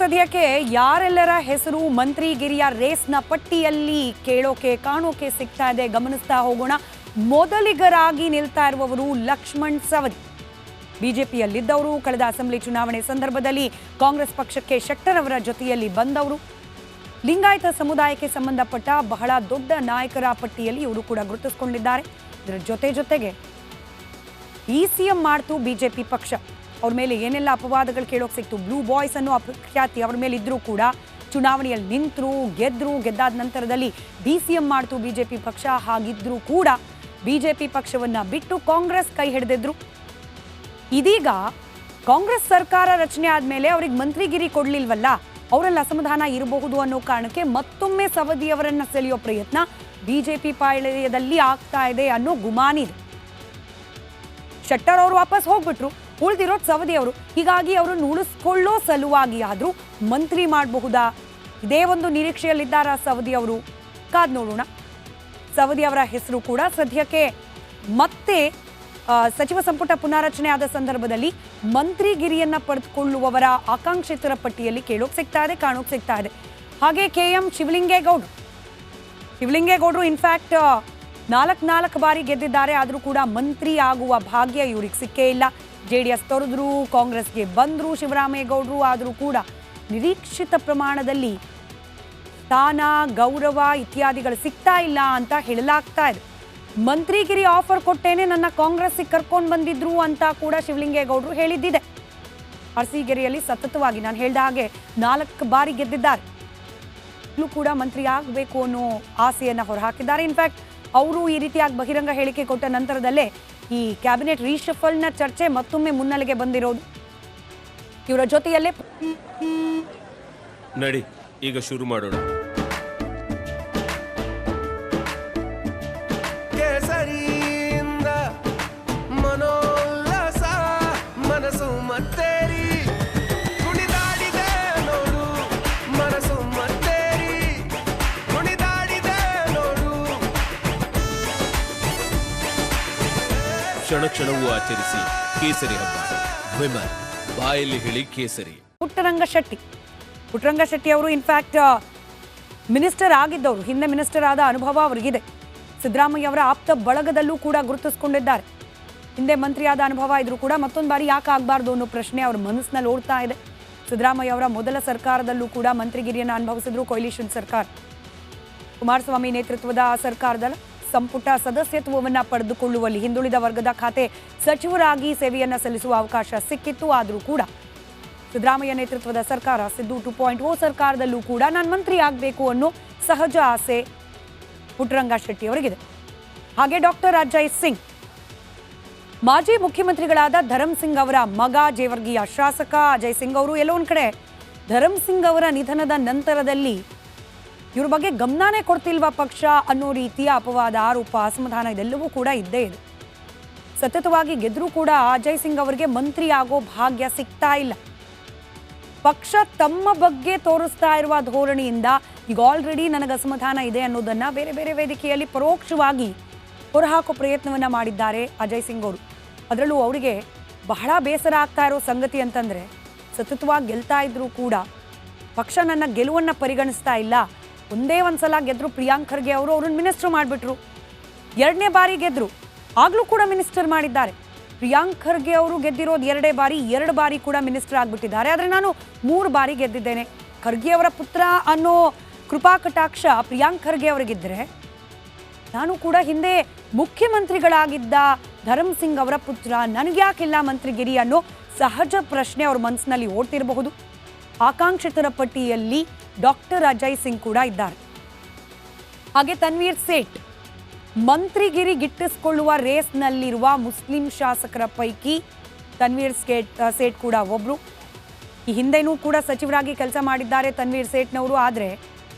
ಸದ್ಯಕ್ಕೆ ಯಾರೆಲ್ಲರ ಹೆಸರು ಮಂತ್ರಿಗಿರಿಯ ರೇಸ್ನ ಪಟ್ಟಿಯಲ್ಲಿ ಕೇಳೋಕೆ ಕಾಣೋಕೆ ಸಿಗ್ತಾ ಇದೆ ಗಮನಿಸ್ತಾ ಹೋಗೋಣ. ಮೊದಲಿಗರಾಗಿ ನಿಲ್ತಾ ಇರುವವರು ಲಕ್ಷ್ಮಣ್ ಸವದಿ. ಬಿಜೆಪಿಯಲ್ಲಿದ್ದವರು, ಕಳೆದ ಅಸೆಂಬ್ಲಿ ಚುನಾವಣೆ ಸಂದರ್ಭದಲ್ಲಿ ಕಾಂಗ್ರೆಸ್ ಪಕ್ಷಕ್ಕೆ ಶೆಟ್ಟರ್ ಅವರ ಜೊತೆಯಲ್ಲಿ ಬಂದವರು. ಲಿಂಗಾಯತ ಸಮುದಾಯಕ್ಕೆ ಸಂಬಂಧಪಟ್ಟ ಬಹಳ ದೊಡ್ಡ ನಾಯಕರ ಪಟ್ಟಿಯಲ್ಲಿ ಇವರು ಕೂಡ ಗುರುತಿಸಿಕೊಂಡಿದ್ದಾರೆ. ಇದರ ಜೊತೆಗೆ ಇಸಿಎಂ ಮಾಡ್ತು ಬಿಜೆಪಿ ಪಕ್ಷ. ಅವ್ರ ಮೇಲೆ ಏನೆಲ್ಲ ಅಪವಾದಗಳು ಕೇಳೋಕೆ ಸಿಕ್ತು, ಬ್ಲೂ ಬಾಯ್ಸ್ ಅನ್ನೋ ಅಪಖ್ಯಾತಿ ಅವ್ರ ಮೇಲೆ ಇದ್ರೂ ಕೂಡ ಚುನಾವಣೆಯಲ್ಲಿ ನಿಂತರು, ಗೆದ್ದಾದ ನಂತರದಲ್ಲಿ ಡಿಸಿಎಂ ಮಾಡ್ತು ಬಿಜೆಪಿ ಪಕ್ಷ. ಹಾಗಿದ್ರೂ ಕೂಡ ಬಿಜೆಪಿ ಪಕ್ಷವನ್ನ ಬಿಟ್ಟು ಕಾಂಗ್ರೆಸ್ ಕೈ ಹಿಡಿದಿದ್ರು. ಇದೀಗ ಕಾಂಗ್ರೆಸ್ ಸರ್ಕಾರ ರಚನೆ ಆದ್ಮೇಲೆ ಅವ್ರಿಗೆ ಮಂತ್ರಿಗಿರಿ ಕೊಡ್ಲಿಲ್ವಲ್ಲ, ಅವರಲ್ಲಿ ಅಸಮಾಧಾನ ಇರಬಹುದು ಅನ್ನೋ ಕಾರಣಕ್ಕೆ ಮತ್ತೊಮ್ಮೆ ಸವದಿಯವರನ್ನ ಸೆಳೆಯೋ ಪ್ರಯತ್ನ ಬಿಜೆಪಿ ಪಾಳ್ಯದಲ್ಲಿ ಆಗ್ತಾ ಇದೆ ಅನ್ನೋ ಗುಮಾನಿ ಇದೆ. ಶೆಟ್ಟರ್ ಅವರು ವಾಪಸ್ ಹೋಗ್ಬಿಟ್ರು, ಉಳಿದಿರೋದು ಸವದಿ ಅವರು. ಹೀಗಾಗಿ ಅವರನ್ನು ಉಳಿಸ್ಕೊಳ್ಳೋ ಸಲುವಾಗಿ ಆದ್ರೂ ಮಂತ್ರಿ ಮಾಡಬಹುದಾ, ಇದೇ ಒಂದು ನಿರೀಕ್ಷೆಯಲ್ಲಿದ್ದಾರ ಸವದಿ ಅವರು? ಕಾದ್ ನೋಡೋಣ. ಸವದಿ ಅವರ ಹೆಸರು ಕೂಡ ಸದ್ಯಕ್ಕೆ ಮತ್ತೆ ಸಚಿವ ಸಂಪುಟ ಪುನಾರಚನೆ ಆದ ಸಂದರ್ಭದಲ್ಲಿ ಮಂತ್ರಿಗಿರಿಯನ್ನ ಪಡೆದುಕೊಳ್ಳುವವರ ಆಕಾಂಕ್ಷಿತರ ಪಟ್ಟಿಯಲ್ಲಿ ಕಾಣೋಕ್ ಸಿಗ್ತಾ ಇದೆ. ಹಾಗೆ KM ಶಿವಲಿಂಗೇಗೌಡರು ಇನ್ಫ್ಯಾಕ್ಟ್ 4 ಬಾರಿ ಗೆದ್ದಿದ್ದಾರೆ. ಆದರೂ ಕೂಡ ಮಂತ್ರಿ ಆಗುವ ಭಾಗ್ಯ ಇವ್ರಿಗೆ ಸಿಕ್ಕೇ ಇಲ್ಲ. JDS ತೊರೆದ್ರು, ಕಾಂಗ್ರೆಸ್ಗೆ ಬಂದ್ರು ಶಿವರಾಮೇಗೌಡರು. ಆದರೂ ಕೂಡ ನಿರೀಕ್ಷಿತ ಪ್ರಮಾಣದಲ್ಲಿ ಸ್ಥಾನ, ಗೌರವ ಇತ್ಯಾದಿಗಳು ಸಿಗ್ತಾ ಇಲ್ಲ ಅಂತ ಹೇಳಲಾಗ್ತಾ ಇದೆ. ಮಂತ್ರಿಗಿರಿ ಆಫರ್ ಕೊಟ್ಟೇನೆ ನನ್ನ ಕಾಂಗ್ರೆಸ್ಸಿಗೆ ಕರ್ಕೊಂಡು ಬಂದಿದ್ರು ಅಂತ ಕೂಡ ಶಿವಲಿಂಗೇಗೌಡರು ಹೇಳಿದ್ದಿದೆ. ಅರಸೀಕೆರೆಯಲ್ಲಿ ಸತತವಾಗಿ ನಾನು ಹೇಳಿದ ಹಾಗೆ 4 ಬಾರಿ ಗೆದ್ದಿದ್ದಾರೆ. ಇಲ್ಲೂ ಕೂಡ ಮಂತ್ರಿ ಆಗಬೇಕು ಅನ್ನೋ ಆಸೆಯನ್ನು ಹೊರಹಾಕಿದ್ದಾರೆ. ಇನ್ಫ್ಯಾಕ್ಟ್ ಅವರು ಈ ರೀತಿಯಾಗಿ ಬಹಿರಂಗ ಹೇಳಿಕೆ ಕೊಟ್ಟ ನಂತರದಲ್ಲೇ ಈ ಕ್ಯಾಬಿನೆಟ್ ರೀಶಫಲ್ನ ಚರ್ಚೆ ಮತ್ತೊಮ್ಮೆ ಮುನ್ನೆಲೆಗೆ ಬಂದಿರೋದು. ಇವರ ಜೊತೆಯಲ್ಲೇ ನಡಿ ಈಗ ಶುರು ಮಾಡೋಣ. ಕೇಸರಿಯಿಂದ ಮನೋಲ್ಲಾಸ ಮನಸ್ಸು ಮತ್ತೇರಿ ಕುಣಿದಾಡಿದೆ ನೋಡು, ಮನಸ್ಸು ಮತ್ತೇರಿ ಕುಣಿದಾಡಿದೆ ನೋಡು. ಕ್ಷಣ ಕ್ಷಣವೂ ಆಚರಿಸಿ ಕೇಸರಿ ಹಬ್ಬ. ವಿಮಲ್ ಬಾಯಲ್ಲಿ ಹೇಳಿ ಕೇಸರಿ. ಪುಟ್ಟರಂಗ ಶೆಟ್ಟಿ ಅವರು ಇನ್ಫ್ಯಾಕ್ಟ್ ಮಿನಿಸ್ಟರ್ ಆಗಿದ್ದವರು, ಹಿಂದೆ ಮಿನಿಸ್ಟರ್ ಆದ ಅನುಭವ ಅವರಿಗಿದೆ. ಸಿದ್ದರಾಮಯ್ಯ ಅವರ ಆಪ್ತ ಬಳಗದಲ್ಲೂ ಕೂಡ ಗುರುತಿಸಿಕೊಂಡಿದ್ದಾರೆ. ಹಿಂದೆ ಮಂತ್ರಿ ಆದ ಅನುಭವ ಇದ್ರೂ ಕೂಡ ಮತ್ತೊಂದು ಬಾರಿ ಯಾಕೆ ಆಗಬಾರ್ದು ಅನ್ನೋ ಪ್ರಶ್ನೆ ಅವ್ರ ಮನಸ್ಸಿನಲ್ಲಿ ಓಡ್ತಾ ಇದೆ. ಸಿದ್ದರಾಮಯ್ಯ ಅವರ ಮೊದಲ ಸರ್ಕಾರದಲ್ಲೂ ಕೂಡ ಮಂತ್ರಿಗಿರಿಯನ್ನು ಅನುಭವಿಸಿದ್ರು ಕೊಯ್ಲಿಷನ್ ಸರ್ಕಾರ. ಕುಮಾರಸ್ವಾಮಿ ನೇತೃತ್ವದ ಸರ್ಕಾರದ ಸಂಪುಟ ಸದಸ್ಯತ್ವವನ್ನು ಪಡೆದುಕೊಳ್ಳುವಲ್ಲಿ ಹಿಂದುಳಿದ ವರ್ಗದ ಖಾತೆ ಸಚಿವರಾಗಿ ಸೇವೆಯನ್ನು ಸಲ್ಲಿಸುವ ಅವಕಾಶ ಸಿಕ್ಕಿತ್ತು. ಆದರೂ ಕೂಡ ಸಿದ್ದರಾಮಯ್ಯ ನೇತೃತ್ವದ ಸರ್ಕಾರ ಸಿದ್ದು 2.0 ಸರ್ಕಾರದಲ್ಲೂ ಕೂಡ ನಾನು ಮಂತ್ರಿ ಆಗಬೇಕು ಅನ್ನೋ ಸಹಜ ಆಸೆ ಪುಟ್ಟರಂಗ ಶೆಟ್ಟಿ ಅವರಿಗಿದೆ. ಹಾಗೆ ಡಾಕ್ಟರ್ ಅಜಯ್ ಸಿಂಗ್, ಮಾಜಿ ಮುಖ್ಯಮಂತ್ರಿಗಳಾದ ಧರಮ್ ಸಿಂಗ್ ಅವರ ಮಗ, ಜೇವರ್ಗಿಯ ಶಾಸಕ ಅಜಯ್ ಸಿಂಗ್ ಅವರು ಎಲ್ಲೋ ಒಂದ್ ಕಡೆ ಧರಮ್ ಸಿಂಗ್ ಅವರ ನಿಧನದ ನಂತರದಲ್ಲಿ ಇವ್ರ ಬಗ್ಗೆ ಗಮನನೇ ಕೊಡ್ತಿಲ್ವಾ ಪಕ್ಷ ಅನ್ನೋ ರೀತಿಯ ಅಪವಾದ, ಆರೋಪ, ಅಸಮಾಧಾನ ಇದೆಲ್ಲವೂ ಕೂಡ ಇದ್ದೇ ಇದೆ. ಸತತವಾಗಿ ಗೆದ್ರೂ ಕೂಡ ಅಜಯ್ ಸಿಂಗ್ ಅವರಿಗೆ ಮಂತ್ರಿ ಆಗೋ ಭಾಗ್ಯ ಸಿಗ್ತಾ ಇಲ್ಲ. ಪಕ್ಷ ತಮ್ಮ ಬಗ್ಗೆ ತೋರಿಸ್ತಾ ಇರುವ ಧೋರಣೆಯಿಂದ ಈಗ ಆಲ್ರೆಡಿ ನನಗೆ ಅಸಮಾಧಾನ ಇದೆ ಅನ್ನೋದನ್ನ ಬೇರೆ ಬೇರೆ ವೇದಿಕೆಯಲ್ಲಿ ಪರೋಕ್ಷವಾಗಿ ಹೊರಹಾಕೋ ಪ್ರಯತ್ನವನ್ನ ಮಾಡಿದ್ದಾರೆ ಅಜಯ್ ಸಿಂಗ್ ಅವರು. ಅದರಲ್ಲೂ ಅವರಿಗೆ ಬಹಳ ಬೇಸರ ಆಗ್ತಾ ಇರೋ ಸಂಗತಿ ಅಂತಂದ್ರೆ, ಸತತವಾಗಿ ಗೆಲ್ತಾ ಇದ್ರು ಕೂಡ ಪಕ್ಷ ನನ್ನ ಗೆಲುವನ್ನ ಪರಿಗಣಿಸ್ತಾ ಇಲ್ಲ. ಒಂದೇ ಒಂದ್ಸಲ ಗೆದ್ರು ಪ್ರಿಯಾಂಕ್ ಖರ್ಗೆ ಅವರು, ಅವ್ರನ್ನ ಮಿನಿಸ್ಟರ್ ಮಾಡಿಬಿಟ್ರು. 2ನೇ ಬಾರಿ ಗೆದ್ರು, ಆಗ್ಲೂ ಕೂಡ ಮಿನಿಸ್ಟರ್ ಮಾಡಿದ್ದಾರೆ. ಪ್ರಿಯಾಂಕ್ ಖರ್ಗೆ ಅವರು ಗೆದ್ದಿರೋದು 2 ಬಾರಿ, 2 ಬಾರಿ ಕೂಡ ಮಿನಿಸ್ಟರ್ ಆಗಿಬಿಟ್ಟಿದ್ದಾರೆ. ಆದರೆ ನಾನು 3 ಬಾರಿ ಗೆದ್ದಿದ್ದೇನೆ. ಖರ್ಗೆ ಅವರ ಪುತ್ರ ಅನ್ನೋ ಕೃಪಾ ಕಟಾಕ್ಷ ಪ್ರಿಯಾಂಕ್ ಖರ್ಗೆ ಅವರಿಗಿದ್ರೆ, ನಾನು ಕೂಡ ಹಿಂದೆ ಮುಖ್ಯಮಂತ್ರಿಗಳಾಗಿದ್ದ ಧರಮ್ ಸಿಂಗ್ ಅವರ ಪುತ್ರ, ನನಗ್ಯಾಕಿಲ್ಲ ಮಂತ್ರಿಗಿರಿ ಅನ್ನೋ ಸಹಜ ಪ್ರಶ್ನೆ ಅವ್ರ ಮನಸ್ಸಿನಲ್ಲಿ ಓಡ್ತಿರಬಹುದು. ಆಕಾಂಕ್ಷಿತರ ಪಟ್ಟಿಯಲ್ಲಿ ಡಾಕ್ಟರ್ ಅಜಯ್ ಸಿಂಗ್ ಕೂಡ ಇದ್ದಾರೆ. ಹಾಗೆ ತನ್ವೀರ್ ಸೇಠ್, ಮಂತ್ರಿಗಿರಿ ಗಿಟ್ಟಿಸಿಕೊಳ್ಳುವ ರೇಸ್ನಲ್ಲಿರುವ ಮುಸ್ಲಿಂ ಶಾಸಕರ ಪೈಕಿ ತನ್ವೀರ್ ಸೇಠ್ ಕೂಡ ಒಬ್ರು. ಈ ಹಿಂದೆನೂ ಕೂಡ ಸಚಿವರಾಗಿ ಕೆಲಸ ಮಾಡಿದ್ದಾರೆ ತನ್ವೀರ್ ಸೇಠ್ನವರು. ಆದರೆ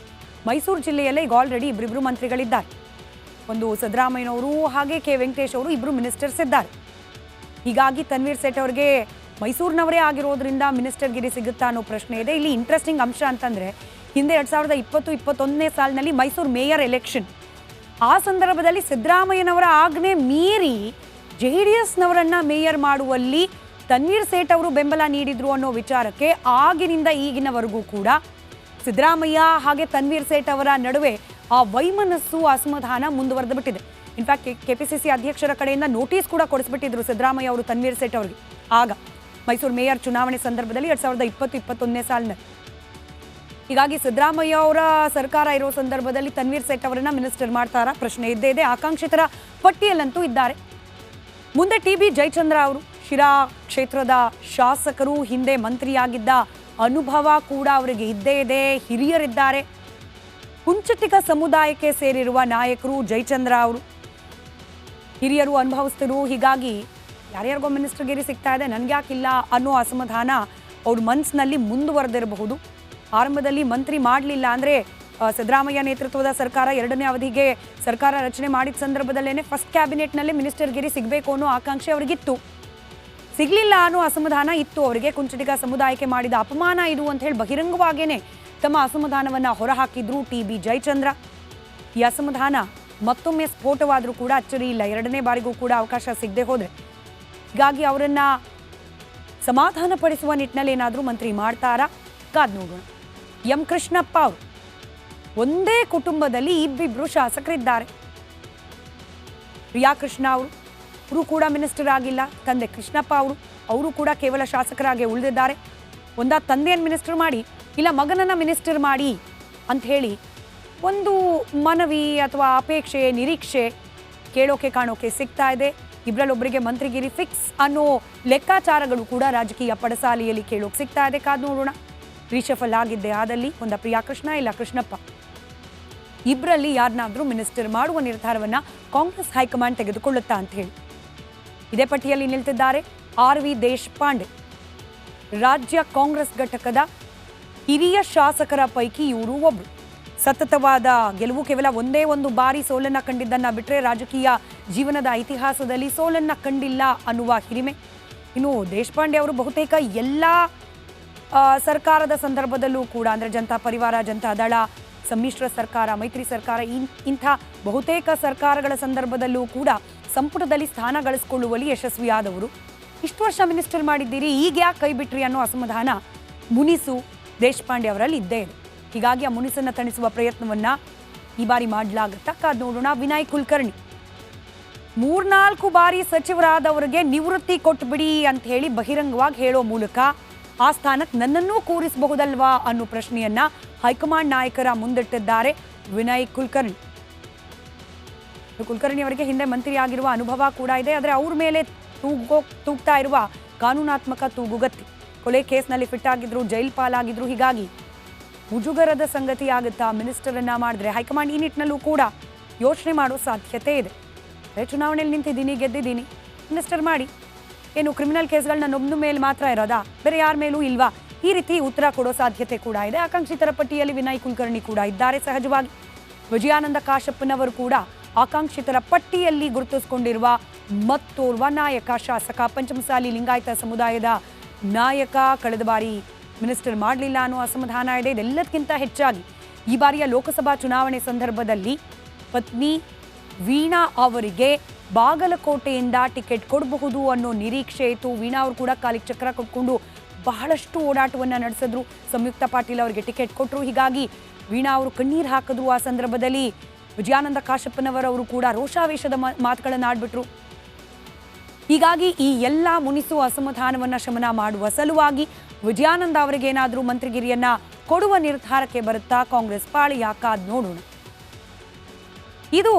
ಮೈಸೂರು ಜಿಲ್ಲೆಯಲ್ಲೇ ಈಗ ಆಲ್ರೆಡಿ ಇಬ್ಬರಿಬ್ರು ಮಂತ್ರಿಗಳಿದ್ದಾರೆ. ಒಂದು ಸಿದ್ದರಾಮಯ್ಯನವರು, ಹಾಗೆ ಕೆ ವೆಂಕಟೇಶ್ ಅವರು, ಇಬ್ಬರು ಮಿನಿಸ್ಟರ್ಸ್ ಇದ್ದಾರೆ. ಹೀಗಾಗಿ ತನ್ವೀರ್ ಸೇಠ್ ಅವರಿಗೆ ಮೈಸೂರಿನವರೇ ಆಗಿರೋದ್ರಿಂದ ಮಿನಿಸ್ಟರ್ಗಿರಿ ಸಿಗುತ್ತಾ ಅನ್ನೋ ಪ್ರಶ್ನೆ ಇದೆ. ಇಲ್ಲಿ ಇಂಟ್ರೆಸ್ಟಿಂಗ್ ಅಂಶ ಅಂತಂದರೆ, ಹಿಂದೆ 2020-21ನೇ ಸಾಲಿನಲ್ಲಿ ಮೈಸೂರು ಮೇಯರ್ ಎಲೆಕ್ಷನ್, ಆ ಸಂದರ್ಭದಲ್ಲಿ ಸಿದ್ದರಾಮಯ್ಯನವರ ಆಜ್ಞೆ ಮೀರಿ JDSನವರನ್ನ ಮೇಯರ್ ಮಾಡುವಲ್ಲಿ ತನ್ವೀರ್ ಸೇಠ್ ಅವರು ಬೆಂಬಲ ನೀಡಿದ್ರು ಅನ್ನೋ ವಿಚಾರಕ್ಕೆ ಆಗಿನಿಂದ ಈಗಿನವರೆಗೂ ಕೂಡ ಸಿದ್ದರಾಮಯ್ಯ ಹಾಗೆ ತನ್ವೀರ್ ಸೇಠ್ ಅವರ ನಡುವೆ ಆ ವೈಮನಸ್ಸು ಅಸಮಾಧಾನ ಮುಂದುವರೆದು ಬಿಟ್ಟಿದೆ. ಇನ್ಫ್ಯಾಕ್ಟ್ ಕೆಪಿಸಿಸಿ ಅಧ್ಯಕ್ಷರ ಕಡೆಯಿಂದ ನೋಟಿಸ್ ಕೂಡ ಕೊಡಿಸ್ಬಿಟ್ಟಿದ್ರು ಸಿದ್ದರಾಮಯ್ಯ ಅವರು ತನ್ವೀರ್ ಸೇಠ್ ಅವರಿಗೆ. ಆಗ ಮೈಸೂರು ಮೇಯರ್ ಚುನಾವಣೆ ಸಂದರ್ಭದಲ್ಲಿ 2020-21 ಸಾಲಿನಲ್ಲಿ. ಹೀಗಾಗಿ ಸಿದ್ದರಾಮಯ್ಯ ಅವರ ಸರ್ಕಾರ ಇರೋ ಸಂದರ್ಭದಲ್ಲಿ ತನ್ವೀರ್ ಸೇಠ್ ಅವರನ್ನ ಮಿನಿಸ್ಟರ್ ಮಾಡ್ತಾರಾ ಪ್ರಶ್ನೆ ಇದ್ದೇ ಇದೆ. ಆಕಾಂಕ್ಷಿತರ ಪಟ್ಟಿಯಲ್ಲಂತೂ ಇದ್ದಾರೆ. ಮುಂದೆ ಟಿ.ಬಿ. ಜಯಚಂದ್ರ ಅವರು ಶಿರಾ ಕ್ಷೇತ್ರದ ಶಾಸಕರು, ಹಿಂದೆ ಮಂತ್ರಿಯಾಗಿದ್ದ ಅನುಭವ ಕೂಡ ಅವರಿಗೆ ಇದ್ದೇ ಇದೆ. ಹಿರಿಯರಿದ್ದಾರೆ. ಕುಂಚಿಟಿಗ ಸಮುದಾಯಕ್ಕೆ ಸೇರಿರುವ ನಾಯಕರು ಜಯಚಂದ್ರ ಅವರು ಹಿರಿಯರು, ಅನುಭವಿಸ್ತರು. ಹೀಗಾಗಿ ಯಾರ್ಯಾರಿಗೋ ಮಿನಿಸ್ಟರ್ಗಿರಿ ಸಿಗ್ತಾ ಇದೆ, ನನಗ್ಯಾಕಿಲ್ಲ ಅನ್ನೋ ಅಸಮಾಧಾನ ಅವ್ರ ಮನಸ್ಸಿನಲ್ಲಿ ಮುಂದುವರೆದಿರಬಹುದು. ಆರಂಭದಲ್ಲಿ ಮಂತ್ರಿ ಮಾಡಲಿಲ್ಲ ಅಂದರೆ ಸಿದ್ದರಾಮಯ್ಯ ನೇತೃತ್ವದ ಸರ್ಕಾರ 2ನೇ ಅವಧಿಗೆ ಸರ್ಕಾರ ರಚನೆ ಮಾಡಿದ ಸಂದರ್ಭದಲ್ಲೇ ಫಸ್ಟ್ ಕ್ಯಾಬಿನೆಟ್ನಲ್ಲಿ ಮಿನಿಸ್ಟರ್ಗಿರಿ ಸಿಗಬೇಕು ಅನ್ನೋ ಆಕಾಂಕ್ಷೆ ಅವರಿಗಿತ್ತು. ಸಿಗಲಿಲ್ಲ ಅನ್ನೋ ಅಸಮಾಧಾನ ಇತ್ತು ಅವರಿಗೆ. ಕುಂಚಿಟಿಗ ಸಮುದಾಯಕ್ಕೆ ಮಾಡಿದ ಅಪಮಾನ ಇದು ಅಂತ ಹೇಳಿ ಬಹಿರಂಗವಾಗೇನೆ ತಮ್ಮ ಅಸಮಾಧಾನವನ್ನು ಹೊರಹಾಕಿದ್ರು ಟಿ.ಬಿ. ಜಯಚಂದ್ರ. ಈ ಅಸಮಾಧಾನ ಮತ್ತೊಮ್ಮೆ ಸ್ಫೋಟವಾದರೂ ಕೂಡ ಅಚ್ಚರಿ ಇಲ್ಲ. 2ನೇ ಬಾರಿಗೂ ಕೂಡ ಅವಕಾಶ ಸಿಗದೆ ಹೋದರೆ ಹೀಗಾಗಿ ಅವರನ್ನ ಸಮಾಧಾನ ಪಡಿಸುವ ನಿಟ್ಟಿನಲ್ಲಿ ಏನಾದರೂ ಮಂತ್ರಿ ಮಾಡ್ತಾರಾ? ಕಾದ್ ನೋಡೋಣ. ಎಂ ಕೃಷ್ಣಪ್ಪ ಅವರು ಒಂದೇ ಕುಟುಂಬದಲ್ಲಿ ಇಬ್ಬಿಬ್ರು ಶಾಸಕರಿದ್ದಾರೆ. ಪ್ರಿಯಾ ಕೃಷ್ಣ ಅವರು ಕೂಡ ಮಿನಿಸ್ಟರ್ ಆಗಿಲ್ಲ. ತಂದೆ ಕೃಷ್ಣಪ್ಪ ಅವರು ಕೂಡ ಕೇವಲ ಶಾಸಕರಾಗಿ ಉಳಿದಿದ್ದಾರೆ. ಒಂದ ತಂದೆಯನ್ನು ಮಿನಿಸ್ಟರ್ ಮಾಡಿ, ಇಲ್ಲ ಮಗನನ್ನ ಮಿನಿಸ್ಟರ್ ಮಾಡಿ ಅಂತ ಹೇಳಿ ಒಂದು ಮನವಿ ಅಥವಾ ಅಪೇಕ್ಷೆ, ನಿರೀಕ್ಷೆ ಕೇಳೋಕೆ ಕಾಣೋಕೆ ಸಿಗ್ತಾ ಇದೆ. ಇಬ್ಬರಲ್ಲೊಬ್ಬರಿಗೆ ಮಂತ್ರಿಗಿರಿ ಫಿಕ್ಸ್ ಅನ್ನೋ ಲೆಕ್ಕಾಚಾರಗಳು ಕೂಡ ರಾಜಕೀಯ ಪಡಸಾಲೆಯಲ್ಲಿ ಕೇಳೋಕೆ ಸಿಗ್ತಾ ಇದೆ. ಕಾದು ನೋಡೋಣ. ರೀಶಫಲ್ ಆಗಿದ್ದೆ ಆದಲ್ಲಿ ಒಂದ ಪ್ರಿಯಾ ಕೃಷ್ಣ, ಇಲ್ಲ ಕೃಷ್ಣಪ್ಪ, ಇಬ್ಬರಲ್ಲಿ ಯಾರನ್ನಾದ್ರೂ ಮಿನಿಸ್ಟರ್ ಮಾಡುವ ನಿರ್ಧಾರವನ್ನ ಕಾಂಗ್ರೆಸ್ ಹೈಕಮಾಂಡ್ ತೆಗೆದುಕೊಳ್ಳುತ್ತಾ ಅಂತ ಹೇಳಿ ಇದೇ ಪಟ್ಟಿಯಲ್ಲಿ ನಿಲ್ತಿದ್ದಾರೆ ಆರ್.ವಿ. ದೇಶಪಾಂಡೆ. ರಾಜ್ಯ ಕಾಂಗ್ರೆಸ್ ಘಟಕದ ಹಿರಿಯ ಶಾಸಕರ ಪೈಕಿ ಇವರು ಒಬ್ರು. ಸತತವಾದ ಗೆಲುವು, ಕೇವಲ ಒಂದೇ ಒಂದು ಬಾರಿ ಸೋಲನ್ನ ಕಂಡಿದ್ದನ್ನ ಬಿಟ್ಟರೆ ರಾಜಕೀಯ ಜೀವನದ ಇತಿಹಾಸದಲ್ಲಿ ಸೋಲನ್ನ ಕಂಡಿಲ್ಲ ಅನ್ನುವ ಹಿರಿಮೆ. ಇನ್ನು ದೇಶಪಾಂಡೆ ಅವರು ಬಹುತೇಕ ಎಲ್ಲ ಸರ್ಕಾರದ ಸಂದರ್ಭದಲ್ಲೂ ಕೂಡ, ಅಂದರೆ ಜನತಾ ಪರಿವಾರ, ಜನತಾ ದಳ, ಸಮ್ಮಿಶ್ರ ಸರ್ಕಾರ, ಮೈತ್ರಿ ಸರ್ಕಾರ, ಇಂಥ ಬಹುತೇಕ ಸರ್ಕಾರಗಳ ಸಂದರ್ಭದಲ್ಲೂ ಕೂಡ ಸಂಪುಟದಲ್ಲಿ ಸ್ಥಾನ ಗಳಿಸಿಕೊಳ್ಳುವಲ್ಲಿ ಯಶಸ್ವಿಯಾದವರು. ಇಷ್ಟು ವರ್ಷ ಮಿನಿಸ್ಟರ್ ಮಾಡಿದ್ದೀರಿ, ಈಗ ಯಾಕೆ ಕೈ ಬಿಟ್ರಿ ಅನ್ನೋ ಅಸಮಾಧಾನ ಮುನಿಸು ದೇಶಪಾಂಡೆ ಅವರಲ್ಲಿ ಇದ್ದೇ ಇದೆ. ಹೀಗಾಗಿ ಆ ಮುನಿಸನ್ನು ತಣಿಸುವ ಪ್ರಯತ್ನವನ್ನ ಈ ಬಾರಿ ಮಾಡಲಾಗುತ್ತಾ? ಕಾದ್ ನೋಡೋಣ. ವಿನಯ್ ಕುಲಕರ್ಣಿ 3-4 ಬಾರಿ ಸಚಿವರಾದವರಿಗೆ ನಿವೃತ್ತಿ ಕೊಟ್ಬಿಡಿ ಅಂತ ಹೇಳಿ ಬಹಿರಂಗವಾಗಿ ಹೇಳೋ ಮೂಲಕ ಆ ಸ್ಥಾನಕ್ಕೆ ನನ್ನನ್ನೂ ಕೂರಿಸಬಹುದಲ್ವಾ ಅನ್ನೋ ಪ್ರಶ್ನೆಯನ್ನ ಹೈಕಮಾಂಡ್ ನಾಯಕರ ಮುಂದಿಟ್ಟಿದ್ದಾರೆ ವಿನಯ್ ಕುಲಕರ್ಣಿ. ಕುಲಕರ್ಣಿ ಅವರಿಗೆ ಹಿಂದೆ ಮಂತ್ರಿ ಆಗಿರುವ ಅನುಭವ ಕೂಡ ಇದೆ. ಆದರೆ ಅವ್ರ ಮೇಲೆ ತೂಗ್ತಾ ಇರುವ ಕಾನೂನಾತ್ಮಕ ತೂಗುಗತ್ತಿ, ಕೊಲೆ ಕೇಸ್ನಲ್ಲಿ ಫಿಟ್ ಆಗಿದ್ರು, ಜೈಲ್ ಪಾಲಾಗಿದ್ರು. ಹೀಗಾಗಿ ಮುಜುಗರದ ಸಂಗತಿ ಆಗುತ್ತಾ ಮಿನಿಸ್ಟರ್ ಅನ್ನ ಮಾಡಿದ್ರೆ? ಹೈಕಮಾಂಡ್ ಈ ನಿಟ್ಟಿನಲ್ಲೂ ಕೂಡ ಯೋಚನೆ ಮಾಡೋ ಸಾಧ್ಯತೆ ಇದೆ. ಚುನಾವಣೆಯಲ್ಲಿ ನಿಂತಿದ್ದೀನಿ, ಗೆದ್ದಿದ್ದೀನಿ, ಮಿನಿಸ್ಟರ್ ಮಾಡಿ. ಏನು ಕ್ರಿಮಿನಲ್ ಕೇಸ್ಗಳನ್ನ ನೊಂದು ಮೇಲೆ ಮಾತ್ರ ಇರೋದಾ, ಬೇರೆ ಯಾರ ಮೇಲೂ ಇಲ್ವಾ? ಈ ರೀತಿ ಉತ್ತರ ಕೊಡೋ ಸಾಧ್ಯತೆ ಕೂಡ ಇದೆ. ಆಕಾಂಕ್ಷಿತರ ಪಟ್ಟಿಯಲ್ಲಿ ವಿನಯ್ ಕುಲಕರ್ಣಿ ಕೂಡ ಇದ್ದಾರೆ. ಸಹಜವಾಗಿ ವಿಜಯಾನಂದ ಕಾಶಪ್ಪನವರು ಕೂಡ ಆಕಾಂಕ್ಷಿತರ ಪಟ್ಟಿಯಲ್ಲಿ ಗುರುತಿಸಿಕೊಂಡಿರುವ ಮತ್ತೋರ್ವ ನಾಯಕ, ಶಾಸಕ, ಪಂಚಮಸಾಲಿ ಲಿಂಗಾಯತ ಸಮುದಾಯದ ನಾಯಕ. ಕಳೆದ ಬಾರಿ ಮಿನಿಸ್ಟರ್ ಮಾಡಲಿಲ್ಲ ಅನ್ನೋ ಅಸಮಾಧಾನ ಇದೆ. ಇದೆಲ್ಲದಕ್ಕಿಂತ ಹೆಚ್ಚಾಗಿ ಈ ಬಾರಿಯ ಲೋಕಸಭಾ ಚುನಾವಣೆ ಸಂದರ್ಭದಲ್ಲಿ ಪತ್ನಿ ವೀಣಾ ಅವರಿಗೆ ಬಾಗಲಕೋಟೆಯಿಂದ ಟಿಕೆಟ್ ಕೊಡಬಹುದು ಅನ್ನೋ ನಿರೀಕ್ಷೆ ಇತ್ತು. ವೀಣಾ ಅವರು ಕೂಡ ಕಾಲಿಗೆ ಚಕ್ರ ಕೊಟ್ಕೊಂಡು ಬಹಳಷ್ಟು ಓಡಾಟವನ್ನು ನಡೆಸಿದ್ರು. ಸಂಯುಕ್ತ ಪಾಟೀಲ್ ಅವರಿಗೆ ಟಿಕೆಟ್ ಕೊಟ್ಟರು. ಹೀಗಾಗಿ ವೀಣಾ ಅವರು ಕಣ್ಣೀರು ಹಾಕಿದ್ರು. ಆ ಸಂದರ್ಭದಲ್ಲಿ ವಿಜಯಾನಂದ ಕಾಶಪ್ಪನವರವರು ಕೂಡ ರೋಷಾವೇಶದ ಮಾತುಗಳನ್ನು ಆಡ್ಬಿಟ್ರು. ಹೀಗಾಗಿ ಈ ಎಲ್ಲ ಮುನಿಸು ಅಸಮಾಧಾನವನ್ನು ಶಮನ ಮಾಡುವ ಸಲುವಾಗಿ ವಿಜಯಾನಂದ ಅವರಿಗೆ ಏನಾದರೂ ಮಂತ್ರಿಗಿರಿಯನ್ನ ಕೊಡುವ ನಿರ್ಧಾರಕ್ಕೆ ಬರುತ್ತಾ ಕಾಂಗ್ರೆಸ್ ಪಾಳಿಯ? ಕಾದ್ ನೋಡೋಣ. ಇದು